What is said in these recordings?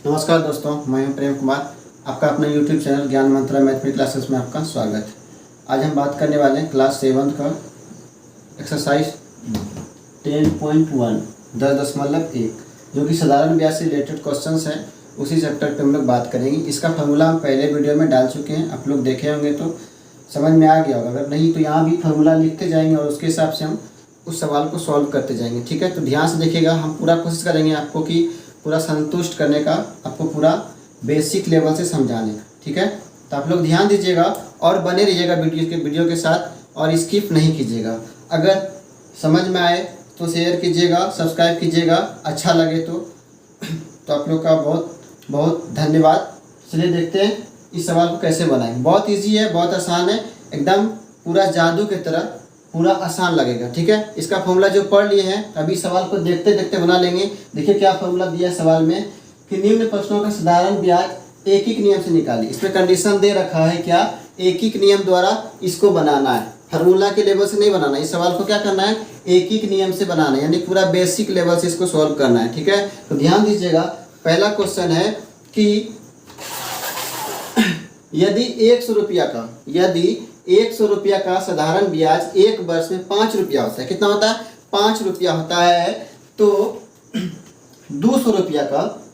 नमस्कार दोस्तों, मैं हूं प्रेम कुमार। आपका अपना YouTube चैनल ज्ञान मंत्रा मैथमेटिक्स क्लासेस में आपका स्वागत है। आज हम बात करने वाले हैं क्लास 7 का एक्सरसाइज 10.1 10.1 जो कि साधारण ब्याज से रिलेटेड क्वेश्चंस हैं। उसी चैप्टर पे हम लोग बात करेंगे। इसका फॉर्मूला हम पहले वीडियो में डाल चुके हैं, आप लोग देखे होंगे तो समझ में आ गया होगा। अगर नहीं तो यहाँ भी फार्मूला लिखते जाएंगे और उसके हिसाब से हम उस सवाल को सॉल्व करते जाएंगे। ठीक है, तो ध्यान से देखिएगा। हम पूरा कोशिश करेंगे आपको कि पूरा संतुष्ट करने का, आपको पूरा बेसिक लेवल से समझाने का। ठीक है, तो आप लोग ध्यान दीजिएगा और बने रहिएगा वीडियो के साथ और स्किप नहीं कीजिएगा। अगर समझ में आए तो शेयर कीजिएगा, सब्सक्राइब कीजिएगा। अच्छा लगे तो आप लोग का बहुत बहुत धन्यवाद। चलिए देखते हैं इस सवाल को कैसे बनाएं। बहुत ईजी है, बहुत आसान है, एकदम पूरा जादू की तरह पूरा आसान लगेगा। ठीक है, इसका फॉर्मूला जो पढ़ लिए हैं अभी सवाल को देखते देखते बना लेंगे। देखिए क्या फॉर्मूला दिया सवाल में कि निम्न प्रश्नों का साधारण ब्याज एक नियम से निकालिए। इसमें कंडीशन दे रखा है क्या, एक नियम द्वारा इसको बनाना है, फार्मूला के लेवल से नहीं बनाना है। इस सवाल को क्या करना है, एक नियम से बनाना है, यानी पूरा बेसिक लेवल से इसको सॉल्व करना है। ठीक है, तो ध्यान दीजिएगा। पहला क्वेश्चन है कि यदि 100 रुपया का 100 रुपया का साधारण ब्याज एक वर्ष में 5 रुपया होता है। कितना होता है, 5 रुपया होता है। तो 200 रुपया का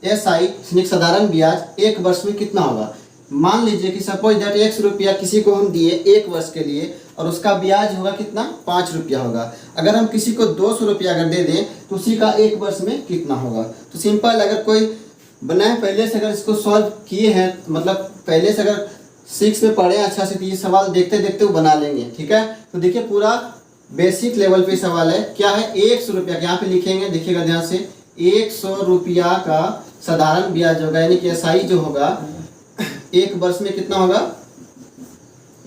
SI साधारण ब्याज एक वर्ष में कितना होगा। मान लीजिए कि सपोज दैट 100 रुपया किसी को हम दिए एक वर्ष के लिए और उसका ब्याज होगा कितना, 5 रुपया होगा। अगर हम किसी को 200 रुपया अगर दे दें तो उसी का एक वर्ष में कितना होगा। तो सिंपल, अगर कोई बनाए पहले से, अगर इसको सॉल्व किए हैं, मतलब पहले से अगर 6 में पढ़े अच्छा से, तो ये सवाल देखते देखते वो बना लेंगे। ठीक है, तो देखिए पूरा बेसिक लेवल पे सवाल है। क्या है, 100 रुपया यहाँ पे लिखेंगे, देखिएगा ध्यान से। 100 रुपया का साधारण ब्याज होगा, यानी कि SI जो होगा एक वर्ष में कितना होगा,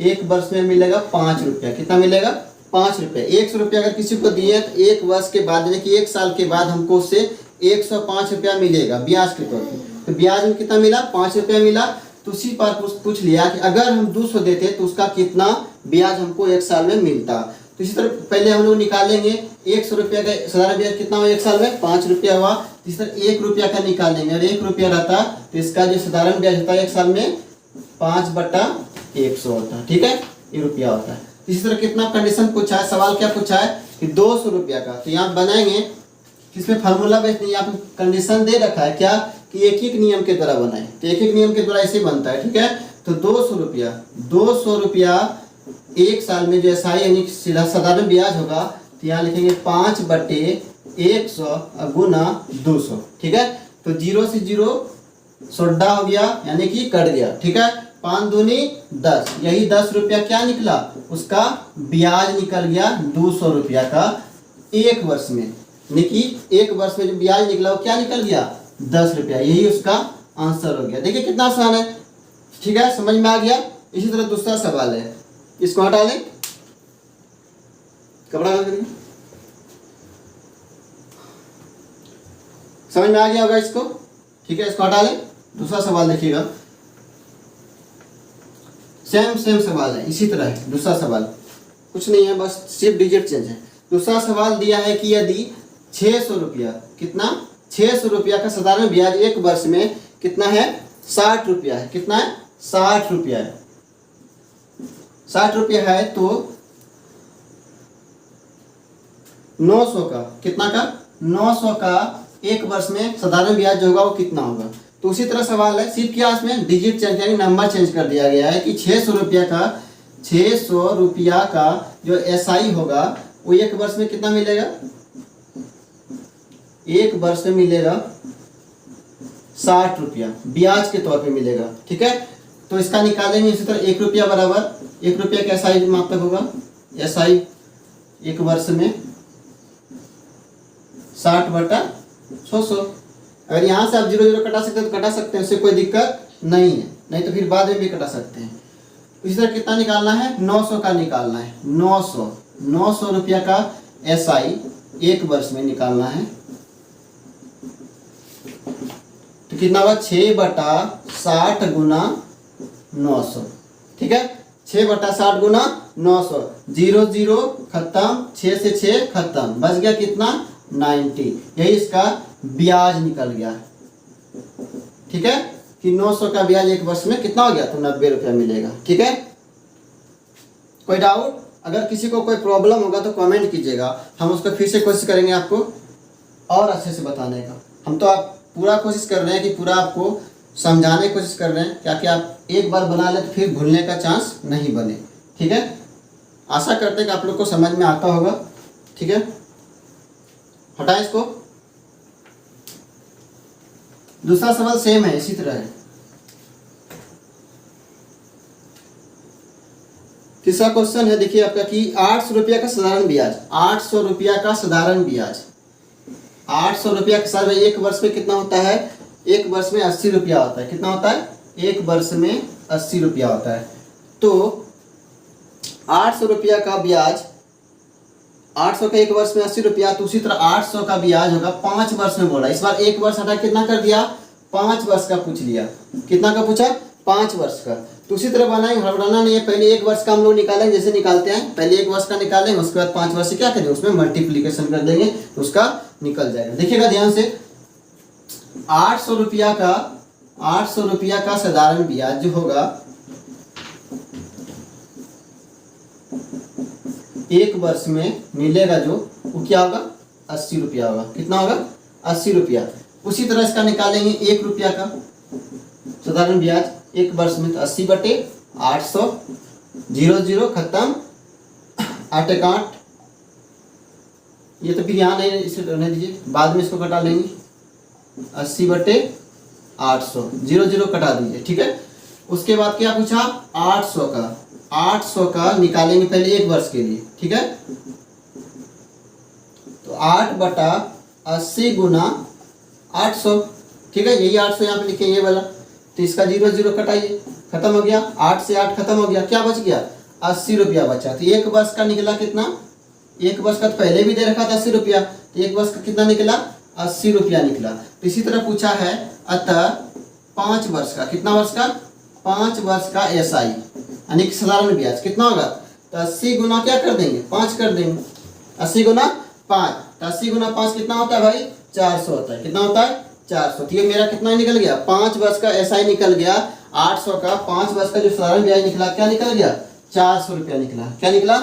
एक वर्ष में मिलेगा 5 रुपया। कितना मिलेगा, 5 रुपया। 100 रुपया अगर किसी को दिए तो एक वर्ष के बाद, यानी कि 1 साल के बाद हमको उससे 105 रुपया मिलेगा ब्याज के तौर पे। तो ब्याज में कितना मिला, 5 रुपया मिला। तो उसी पर पूछ लिया कि अगर हम 200 देते तो उसका कितना ब्याज हमको 1 साल में मिलता। तो इसी तरह पहले हम लोग निकालेंगे 100 रुपया का साधारण ब्याज कितना हुआ 1 साल में, 5 रुपया हुआ। इसी तरह 1 रुपया का निकालेंगे, और 1 रुपया रहता तो इसका जो साधारण ब्याज होता है 1 साल में 5/100 होता है। ठीक है, ये रुपया होता है। इसी तरह कितना कंडीशन पूछा है, सवाल क्या पूछा है कि 200 रुपया का। तो यहाँ बनाएंगे, इसमें फार्मूला बेस नहीं, यहाँ पे कंडीशन दे रखा है क्या कि एक नियम के द्वारा बनाए। तो एक नियम के द्वारा ऐसे बनता है। ठीक है, तो 200 रुपया एक साल में जो SI यानी सीधा साधारण ब्याज होगा, तो यहाँ लिखेंगे 5/100 गुना 200। ठीक है, तो 0 से 0 सोड्डा हो गया, यानी कि कट गया। ठीक है, 5 दूनी 10, यही 10 रुपया क्या निकला, उसका ब्याज निकल गया 200 रुपया का एक वर्ष में। यानी कि एक वर्ष में जो ब्याज निकला वो क्या निकल गया, 10 रुपया। यही उसका आंसर हो गया। देखिए कितना आसान है। ठीक है, समझ में आ गया। इसी तरह दूसरा सवाल है, इसको हटा लें, कपड़ा समझ में आ गया होगा इसको। ठीक है, इसको हटा लें। दूसरा सवाल देखिएगा, सेम सवाल है, इसी तरह है। दूसरा सवाल कुछ नहीं है, बस सिर्फ डिजिट चेंज है। दूसरा सवाल दिया है कि यदि 600 रुपया, कितना, 600 रुपया का साधारण ब्याज एक वर्ष में कितना है, 60 रुपया है। कितना है, 60 रुपया है। 60 रुपया है तो 900 का, कितना का, 900 का एक वर्ष में साधारण ब्याज जो होगा वो कितना होगा। तो उसी तरह सवाल है, सिर्फ क्या इसमें डिजिट चेंज यानी नंबर चेंज कर दिया गया है कि 600 रुपया का जो SI होगा वो एक वर्ष में कितना मिलेगा, एक वर्ष में मिलेगा 60 रुपया ब्याज के तौर पे मिलेगा। ठीक है, तो इसका निकालेंगे इसी तरह 1 रुपया बराबर 1 रुपया का SI मात्रक होगा, SI एक वर्ष में 60/600। अगर यहाँ से आप 0 कटा सकते हैं तो कटा सकते हैं, उससे कोई दिक्कत नहीं है, नहीं तो फिर बाद में भी कटा सकते हैं। इसी तरह कितना निकालना है, 900 का निकालना है। 900 रुपया का SI एक वर्ष में निकालना है। तो कितना हुआ, 6/60 गुना 900। ठीक है, 6/60 गुना 900, 0 0 खत्म, 6 से 6 खत्म, बच गया कितना, 90। यही इसका ब्याज निकल गया। ठीक है, कि 900 का ब्याज एक वर्ष में कितना हो गया, तो 90 रुपया मिलेगा। ठीक है, कोई डाउट? अगर किसी को कोई प्रॉब्लम होगा तो कमेंट कीजिएगा, हम उसको फिर से कोशिश करेंगे आपको और अच्छे से बताने का। हम तो आप पूरा कोशिश कर रहे हैं कि पूरा आपको समझाने की कोशिश कर रहे हैं, ताकि आप एक बार बना लें तो फिर भूलने का चांस नहीं बने। ठीक है, आशा करते हैं कि आप लोग को समझ में आता होगा। ठीक है, हटाएं इसको। दूसरा सवाल सेम है, इसी तरह है। तीसरा क्वेश्चन है, देखिए आपका कि 800 रुपया का साधारण ब्याज, 800 रुपया का साधारण ब्याज, 800 रुपया का साधारण एक वर्ष में कितना होता है, एक वर्ष में 80 रुपया होता है। कितना होता है, एक वर्ष में 80 रुपया होता है। तो 800 रुपया का ब्याज, 800 का एक वर्ष में 80 रुपया, तो उसी तरह 800 का ब्याज होगा 5 वर्ष में बोला। इस बार एक वर्ष हटा कितना कर दिया, 5 वर्ष का पूछ लिया। कितना का पूछा, 5 वर्ष का। तो उसी तरह बनाएंगे, घबराना नहीं है। पहले एक वर्ष का हम लोग निकालेंगे, जैसे निकालते हैं, पहले एक वर्ष का निकालेंगे, उसके बाद 5 वर्ष से क्या करेंगे, उसमें मल्टीप्लीकेशन कर देंगे, तो उसका निकल जाएगा। देखिएगा ध्यान से, 800 रुपया का, 800 रुपया का साधारण ब्याज जो होगा एक वर्ष में मिलेगा, जो वो क्या होगा, 80 रुपया होगा। कितना होगा, 80 रुपया। उसी तरह इसका निकालेंगे 1 रुपया का साधारण ब्याज एक वर्ष में, तो 80/800, 0 0 खत्म, 8 एक 8, ये तो फिर यहाँ नहीं, इसे रहने दीजिए, बाद में इसको कटा लेंगे। 80/800, 0 0 कटा दीजिए। ठीक है, उसके बाद क्या पूछा, 800 का, 800 का निकालेंगे पहले एक वर्ष के लिए। ठीक है, तो 8/80 गुना 800। ठीक है, यही 800 यहाँ पे लिखे, ये वाला। तो इसका 0 0 कटाइए, खत्म हो गया, 8 से 8 खत्म हो गया, क्या बच गया, 80 रुपया बचा। तो एक वर्ष का निकला कितना, एक वर्ष का तो पहले भी दे रखा था 80 रुपया, तो एक वर्ष का कितना निकला, 80 रुपया निकला। तो इसी तरह पूछा है, अतः 5 वर्ष का, कितना वर्ष का, 5 वर्ष का एसआई यानी कि साधारण ब्याज कितना होगा, तो 80 गुना क्या कर देंगे, 5 कर देंगे। 80 गुना 5, तो 80 गुना 5 कितना होता है भाई, 400 होता है। कितना होता है, 400। तो ये मेरा कितना निकल गया, 5 वर्ष का एसआई निकल गया। 800 का 5 वर्ष का जो साधारण ब्याज निकला, क्या निकल गया, 400 रुपया निकला। क्या निकला,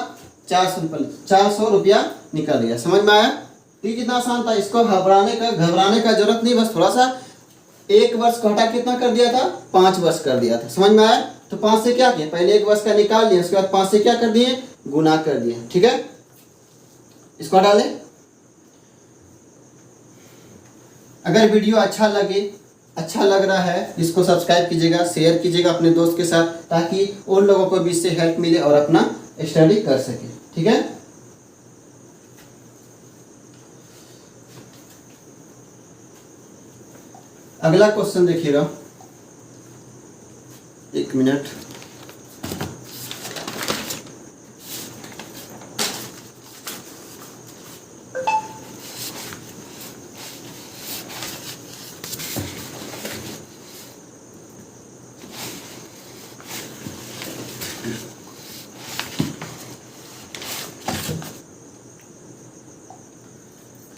400 रुपया निकल गया। समझ में आया, ये कितना आसान था। इसको घबराने का जरूरत नहीं, बस थोड़ा सा एक वर्ष को हटा कितना कर दिया था, 5 वर्ष कर दिया था। समझ में आया, तो 5 से क्या किया, पहले एक वर्ष का निकाल लिया, उसके बाद 5 से क्या कर दिए, गुना कर दिए। ठीक है, इसको हटा लें। अगर वीडियो अच्छा लग रहा है, इसको सब्सक्राइब कीजिएगा, शेयर कीजिएगा अपने दोस्त के साथ, ताकि उन लोगों को भी इससे हेल्प मिले और अपना स्टडी कर सके। ठीक है, अगला क्वेश्चन देखिएगा, 1 मिनट।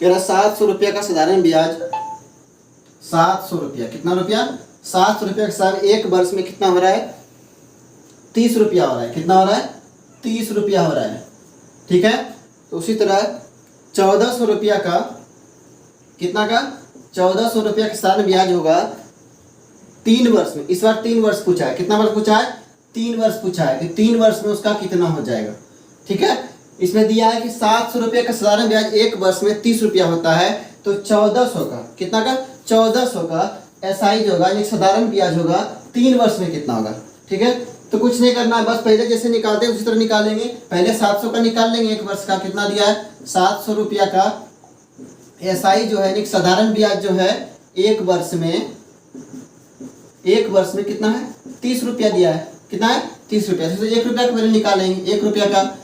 कह रहा 700 रुपया का साधारण ब्याज, 700 रुपया, कितना रुपया, 700 रुपया के साथ एक वर्ष में कितना हो रहा है, 30 रुपया हो रहा है। कितना हो रहा है, 30 रुपया हो रहा है। ठीक है, तो उसी तरह 1400 रुपया का, कितना का, 1400 रुपया का साधारण ब्याज होगा 3 वर्ष में। इस बार 3 वर्ष पूछा है, कितना वर्ष पूछा है, 3 वर्ष पूछा है, कि 3 वर्ष में उसका कितना हो जाएगा। ठीक है, इसमें दिया है कि 700 रुपये का साधारण ब्याज एक वर्ष में 30 रुपया होता है, तो 1400 का, कितना का, 1400 का एसआई जो होगा यानी साधारण ब्याज होगा 3 वर्ष में कितना होगा। ठीक है, तो कुछ नहीं करना है, बस पहले जैसे निकालते हैं उसी तरह निकालेंगे। पहले 700 का निकाल लेंगे, एक वर्ष का कितना दिया है, 700 रुपया का एसआई जो है यानी साधारण ब्याज जो है एक वर्ष में कितना है, 30 रुपया दिया है। कितना है, 30 रुपया। तो 1 रुपया का पहले निकालेंगे, 1 रुपया का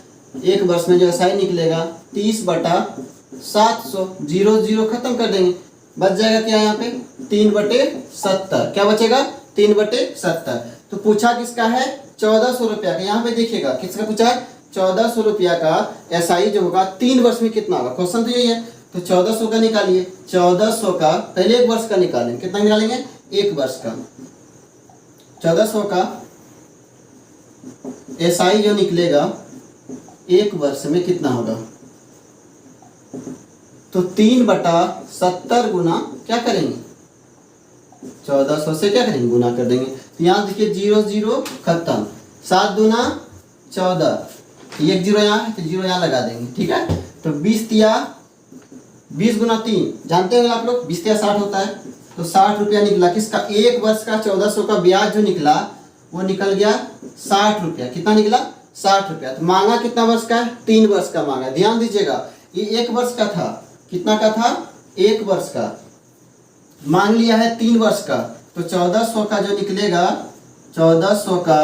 एक वर्ष में जो एसआई निकलेगा 30/700, 0 0 खत्म कर देंगे, बच जाएगा क्या यहाँ पे, 3/70। क्या बचेगा, 3/70। तो पूछा किसका है, 1400 रुपया का। यहाँ पे देखिएगा किसका पूछा है, 1400 रुपया का एसआई जो होगा 3 वर्ष में कितना होगा। क्वेश्चन तो यही है, तो 1400 का निकालिए। 1400 का पहले एक वर्ष का निकालेंगे, कितना निकालेंगे, एक वर्ष का। 1400 का एसआई जो निकलेगा एक वर्ष में कितना होगा, तो 3/70 गुना क्या करेंगे, 1400 से क्या करेंगे, गुना कर देंगे। तो यहाँ देखिए 0 0 खत्म, 7 दूना 14, एक जीरो यहाँ है तो जीरो यहाँ लगा देंगे, ठीक है। तो 20 तिया 20 गुना 3 जानते हैं आप लोग, 20 तिया 60 होता है। तो 60 रुपया निकला किसका, एक वर्ष का 1400 का ब्याज जो निकला वो निकल गया 60 रुपया। कितना निकला, 60 रुपया। तो मांगा कितना वर्ष का है, 3 वर्ष का मांगा। ध्यान दीजिएगा ये एक वर्ष का था, कितना का था, एक वर्ष का। मांग लिया है 3 वर्ष का, तो 1400 का जो निकलेगा, 1400 का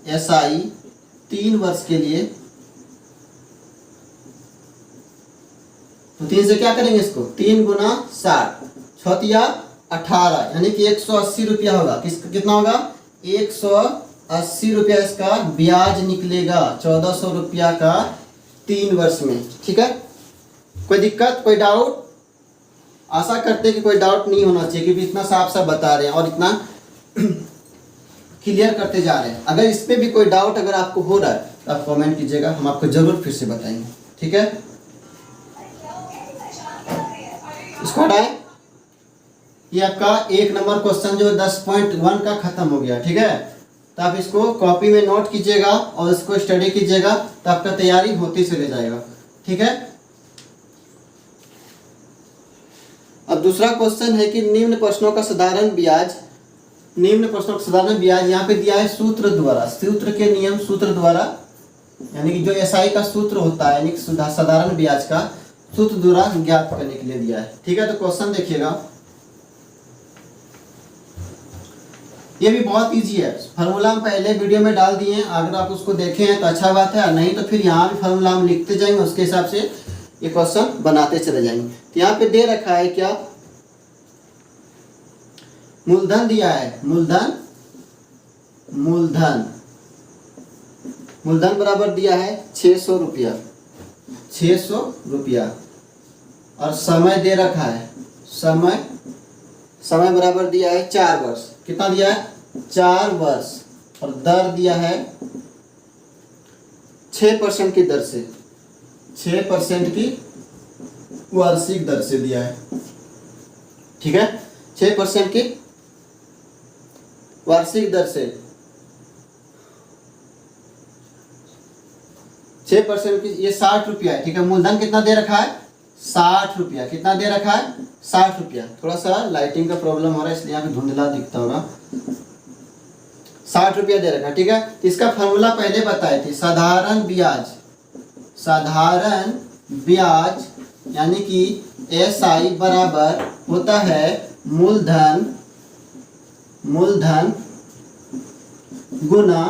एसआई 3 वर्ष के लिए, तो 3 से क्या करेंगे इसको, 3 गुना 60, 6 18, यानी कि 180 रुपया होगा। कितना होगा, 180 रुपया इसका ब्याज निकलेगा 1400 रुपया का 3 वर्ष में, ठीक है। कोई दिक्कत, कोई डाउट? आशा करते हैं कि कोई डाउट नहीं होना चाहिए, क्योंकि इतना साफ साफ बता रहे हैं और इतना क्लियर करते जा रहे हैं। अगर इस पे भी कोई डाउट अगर आपको हो रहा है तो आप कमेंट कीजिएगा, हम आपको जरूर फिर से बताएंगे, ठीक है। इसको हटाएं। ये आपका 1 नंबर क्वेश्चन जो 10.1 का खत्म हो गया, ठीक है। तो आप इसको कॉपी में नोट कीजिएगा और इसको स्टडी कीजिएगा, तो आपका तैयारी होती चले जाएगा, ठीक है। अब दूसरा क्वेश्चन है कि निम्न प्रश्नों का साधारण ब्याज, निम्न प्रश्नों का साधारण ब्याज यहाँ पे दिया है सूत्र द्वारा, सूत्र के नियम, सूत्र द्वारा, यानी कि जो एसआई का सूत्र होता है, यानी कि साधारण ब्याज का सूत्र द्वारा ज्ञात करने के लिए दिया है, ठीक है। तो क्वेश्चन देखिएगा, ये भी बहुत इजी है। फार्मूला हम पहले वीडियो में डाल दिए हैं, अगर आप उसको देखें हैं तो अच्छा बात है, नहीं तो फिर यहाँ भी फार्मूला हम लिखते जाएंगे, उसके हिसाब से ये क्वेश्चन बनाते चले जाएंगे। तो यहाँ पे दे रखा है क्या, मूलधन दिया है, मूलधन, मूलधन, मूलधन बराबर दिया है 600 रुपया, 600 रुपया, और समय दे रखा है, समय, समय बराबर दिया है 4 वर्ष। कितना दिया है, 4 वर्ष, और दर दिया है 6% की दर से, 6% की वार्षिक दर से दिया है, ठीक है। 6% की वार्षिक दर से, 6% की, ये 60 रुपया है, ठीक है। मूलधन कितना दे रखा है, 60 रुपया। कितना दे रखा है, 60 रुपया। थोड़ा सा लाइटिंग का प्रॉब्लम हो रहा है इसलिए यहाँ पे धुंधला दिखता होगा। 60 रुपया दे रखा है, ठीक है। तो इसका फॉर्मूला पहले बताए थे, साधारण ब्याज, साधारण ब्याज यानी कि एसआई बराबर होता है मूलधन, मूलधन गुना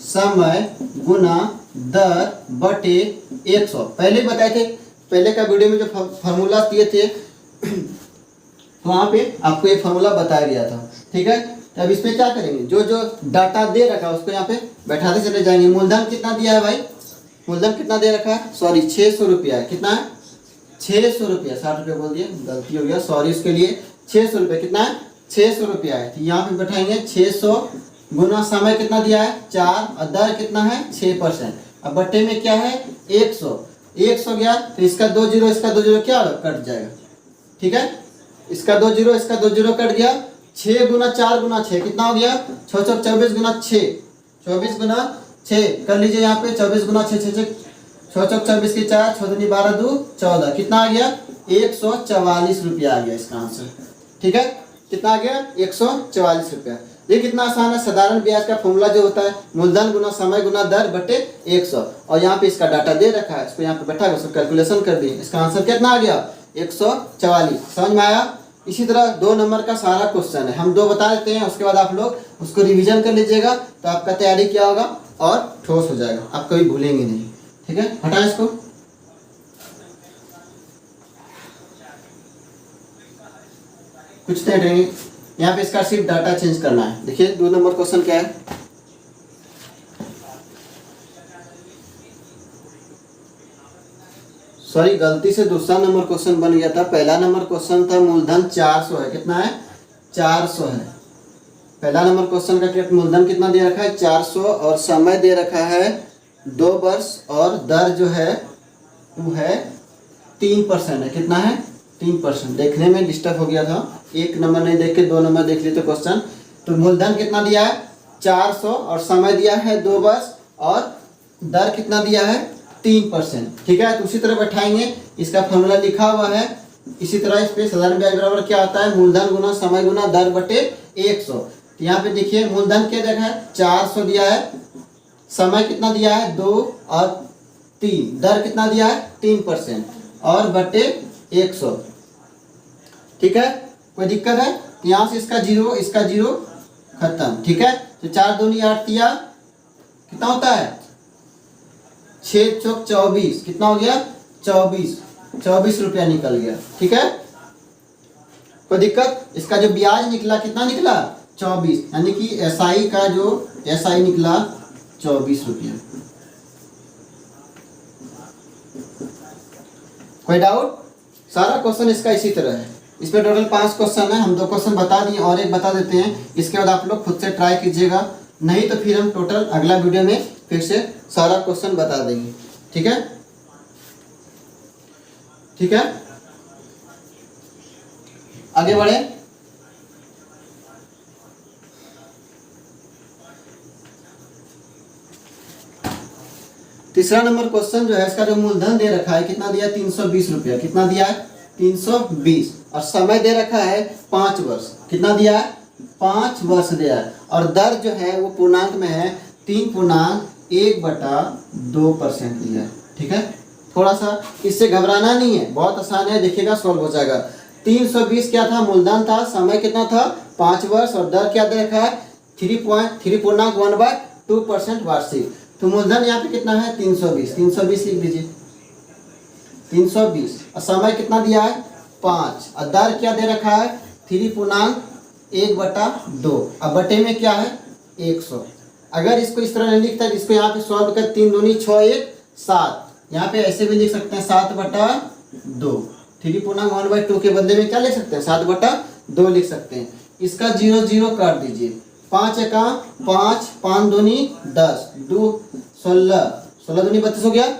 समय गुना दर बटे 100। पहले बताए थे, पहले का वीडियो में जो फार्मूला दिए थे तो वहाँ पे आपको ये फार्मूला बताया गया था, ठीक है। तो अब इसमें क्या करेंगे, जो जो डाटा दे रखा है उसको यहाँ पे बैठाते चले जाएंगे। मूलधन कितना दिया है भाई, मूलधन कितना दे रखा है, सॉरी 600 रुपया है। कितना है, 600 रुपया, 60 रुपया बोल दिया, गलती हो गया, सॉरी उसके लिए। 600 रुपया, कितना है, 600 रुपया है। तो यहाँ पे बैठाएंगे 600 गुना समय कितना दिया है 4, और दर कितना है 6%। अब बट्टे में क्या है 100, 100 गया तो इसका 2 जीरो, इसका 2 जीरो क्या कट जाएगा, ठीक है। इसका 2 जीरो, इसका 2 जीरो कट गया। 6 गुना 4 गुना 6 कितना हो गया, 6 चौक 24 गुना 6, 24 गुना 6 कर लीजिए यहाँ पे, 24 गुना 6, 6 चौक 24 की 4, 6 दूनी 12 2 14, कितना आ गया 144 रुपया आ गया इसका आंसर, ठीक है। कितना आ गया 144 रुपया। ये कितना आसान है, साधारण ब्याज का फॉर्मूला जो होता है मूलधन गुना समय गुना दर बटे 100, और यहाँ पे इसका डाटा दे रखा है, इसको यहाँ पे बैठा उसको कैलकुलेशन कर दिए, इसका आंसर कितना आ गया 144। समझ में आया। इसी तरह 2 नंबर का सारा क्वेश्चन है, हम 2 बता देते हैं, उसके बाद आप लोग उसको रिविजन कर लीजिएगा, तो आपका तैयारी क्या होगा और ठोस हो जाएगा, आप कभी भूलेंगे नहीं, ठीक है। हटाएं इसको। कुछ नहीं हटेंगे, यहाँ पे इसका सिर्फ डाटा चेंज करना है। देखिए 2 नंबर क्वेश्चन क्या है, सॉरी, गलती से दूसरा नंबर क्वेश्चन बन गया था। पहला नंबर क्वेश्चन था मूलधन 400 है। कितना है? 400 है। पहला नंबर क्वेश्चन का मूलधन कितना दे रखा है? 400 और समय दे रखा है 2 वर्ष और दर जो है वो है 3% है। कितना है? 3%। देखने में डिस्टर्ब हो गया था, एक नंबर नहीं देख के 2 नंबर देख लिए तो क्वेश्चन। तो मूलधन कितना दिया है? 400 और समय दिया है 2 वर्ष और दर कितना दिया है? 3%। ठीक है, तो उसी तरह बैठाएंगे, इसका फॉर्मूला लिखा हुआ है। इसी तरह इस पे साधारण ब्याज बराबर क्या होता है? मूलधन गुना समय गुना दर बटे 100। तो यहाँ पे देखिए मूलधन क्या देखा है? 400 दिया है, समय कितना दिया है? 2 और 3, दर कितना दिया है? 3% और बटे 100। ठीक है, कोई दिक्कत है? यहाँ से इसका जीरो खत्म। ठीक है, तो 4 दूनी 8 दिया, कितना होता है? 6 चौक 24, कितना हो गया? 24 रुपया निकल गया। ठीक है, कोई दिक्कत? इसका जो ब्याज निकला कितना निकला? 24, यानी कि एसआई का जो एसआई निकला 24 रुपया। कोई डाउट? सारा क्वेश्चन इसका इसी तरह है। इसमें टोटल 5 क्वेश्चन है, हम 2 क्वेश्चन बता दिए और एक बता देते हैं। इसके बाद आप लोग खुद से ट्राई कीजिएगा, नहीं तो फिर हम टोटल अगला वीडियो में फिर से सारा क्वेश्चन बता देंगे। ठीक है, ठीक है, आगे बढ़े। तीसरा नंबर क्वेश्चन जो है इसका जो मूलधन दे रखा है कितना दिया? 320 रुपया। कितना दिया है? 320 और समय दे रखा है 5 वर्ष। कितना दिया है? 5 वर्ष दिया है और दर जो है वो पूर्णांक में है 3.1/2% दिया है। ठीक है, थोड़ा सा इससे घबराना नहीं है, बहुत आसान है, देखिएगा सॉल्व हो जाएगा। 320 क्या था? मूलधन था, समय कितना था? 5 वर्ष और दर क्या दे रखा है? 3.1/2% वार्षिक। तो मूलधन यहाँ पे कितना है? 320 लिख दीजिए, 320 और समय कितना दिया है? 5 और दर क्या दे रखा है? 3.1/2। अब बटे में क्या है? 100। अगर इसको इस तरह नहीं लिखता है, इसको यहाँ पे सॉल्व कर 3 दूनी 6 1 7, यहाँ पे ऐसे भी लिख सकते हैं 7/2। 3.1/2 के बदले में क्या लिख सकते हैं? 7/2 लिख सकते हैं। इसका 0 0 कर दीजिए, 5 एका 5, 5 दूनी 10, 2 16, 16 दूनी 32 हो गया।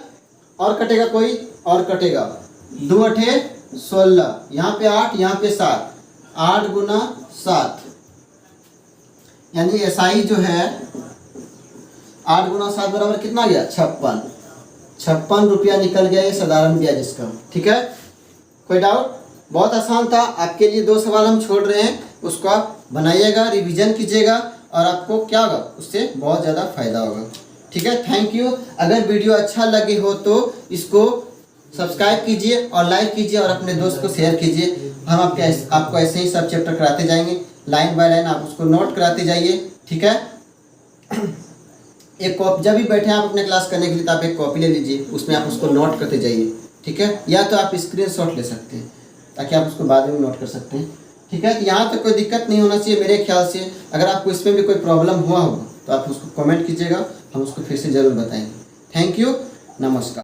और कटेगा कोई? और कटेगा 2 8 16, यहाँ पे 8, यहाँ पे 7, 8 गुना 7, यानी एसआई जो है 8 गुना 7 बराबर कितना गया? 56 रुपया निकल गया ये साधारण ब्याज इसका। ठीक है, कोई डाउट? बहुत आसान था। आपके लिए 2 सवाल हम छोड़ रहे हैं, उसको आप बनाइएगा, रिवीजन कीजिएगा और आपको क्या होगा? उससे बहुत ज़्यादा फायदा होगा। ठीक है, थैंक यू। अगर वीडियो अच्छा लगे हो तो इसको सब्सक्राइब कीजिए और लाइक कीजिए और अपने दोस्त को शेयर कीजिए। हम आपको ऐसे ही सब चैप्टर कराते जाएंगे, लाइन बाय लाइन आप उसको नोट कराते जाइए। ठीक है, एक कॉपी, जब भी बैठे आप अपने क्लास करने के लिए तो आप एक कॉपी ले लीजिए, उसमें आप उसको नोट करते जाइए। ठीक है, या तो आप स्क्रीनशॉट ले सकते हैं ताकि आप उसको बाद में नोट कर सकते हैं। ठीक है, तो यहाँ तक कोई दिक्कत नहीं होना चाहिए मेरे ख्याल से। अगर आपको इसमें भी कोई प्रॉब्लम हुआ होगा तो आप उसको कमेंट कीजिएगा, हम उसको फिर से ज़रूर बताएंगे। थैंक यू, नमस्कार।